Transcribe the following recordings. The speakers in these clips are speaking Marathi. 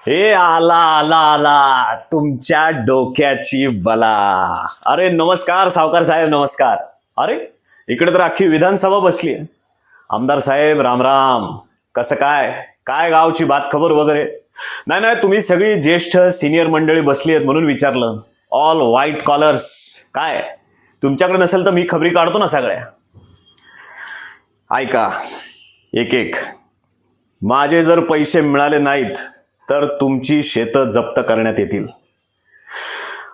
हे आला आला आला तुमच्या डोक्याची बला. अरे नमस्कार सावकार साहेब, नमस्कार. अरे इकडे तर अख्खी विधानसभा बसली. आमदार साहेब राम राम. कसं काय काय गावची बात खबर वगैरे? नाही नाही, तुम्ही सगळी ज्येष्ठ सिनियर मंडळी बसली आहेत म्हणून विचारलं. All white collars. काय तुमच्याकडे नसेल तर मी खबरी काढतो ना सगळ्या. ऐका एक एक. माझे जर पैसे मिळाले नाहीत तर तुमची शेतं जप्त करण्यात येतील.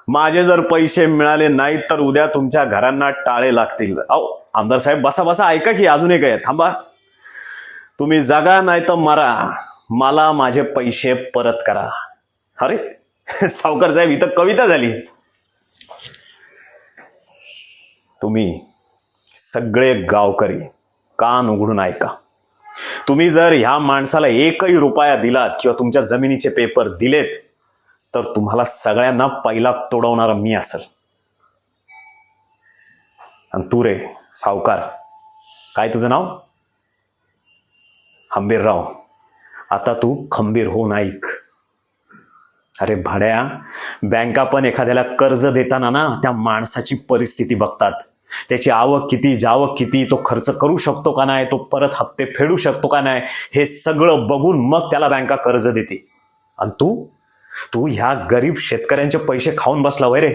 माझे जर पैसे मिळाले नाहीत तर उद्या तुमच्या घरांना टाळे लागतील. अहो आमदार साहेब बसा बसा, ऐका की अजून एक आहे, थांबा. तुम्ही जगा नाही तर मरा, मला माझे पैसे परत करा. अरे सावकार साहेब, इथं कविता झाली. तुम्ही सगळे गावकरी कान उघडून ऐका. तुम्ही जर ह्या माणसाला एकही रुपया दिलात किंवा तुमच्या जमिनीचे पेपर दिलेत तर तुम्हाला सगळ्यांना पहिला तोडवणारा मी असेल. आणि तू रे सावकार, काय तुझं नाव? हंबीरराव. आता तू खंबीर होऊन ऐक. अरे भाड्या, बँका पण एखाद्याला कर्ज देताना ना त्या माणसाची परिस्थिती बघतात. त्याची आवक किती, जावक किती, तो खर्च करू शकतो का नाही, तो परत हप्ते फेडू शकतो का नाही, हे सगळं बघून मग त्याला बँका कर्ज देते. आणि तू ह्या गरीब शेतकऱ्यांचे पैसे खाऊन बसला वय रे.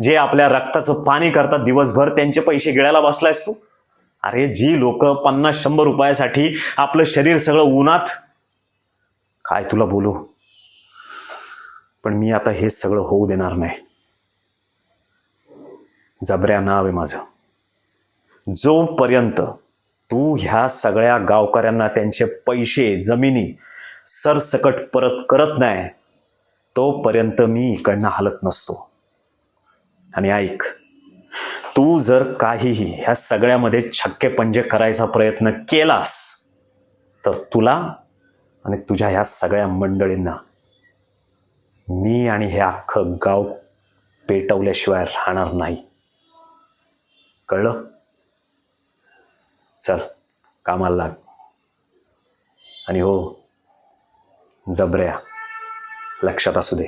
जे आपल्या रक्ताचं पाणी करतात दिवसभर, त्यांचे पैसे गिळायला बसलायस तू. अरे जी लोक 50-100 रुपयासाठी आपलं शरीर सगळं उन्हात. काय तुला बोलू, पण मी आता हे सगळं होऊ देणार नाही. जबऱ्या नाव आहे माझं. जोपर्यंत तू ह्या सगळ्या गावकऱ्यांना त्यांचे पैसे, जमिनी सरसकट परत करत नाही तोपर्यंत मी इकडनं हलत नसतो. आणि ऐक, तू जर काहीही ह्या सगळ्यामध्ये छक्के पंजे करायचा प्रयत्न केलास तर तुला आणि तुझ्या ह्या सगळ्या मंडळींना मी आणि हे अख्खं गाव पेटवल्याशिवाय राहणार नाही. कळलं? चल कामाला लाग. आणि हो जबऱ्या, लक्षात असू दे,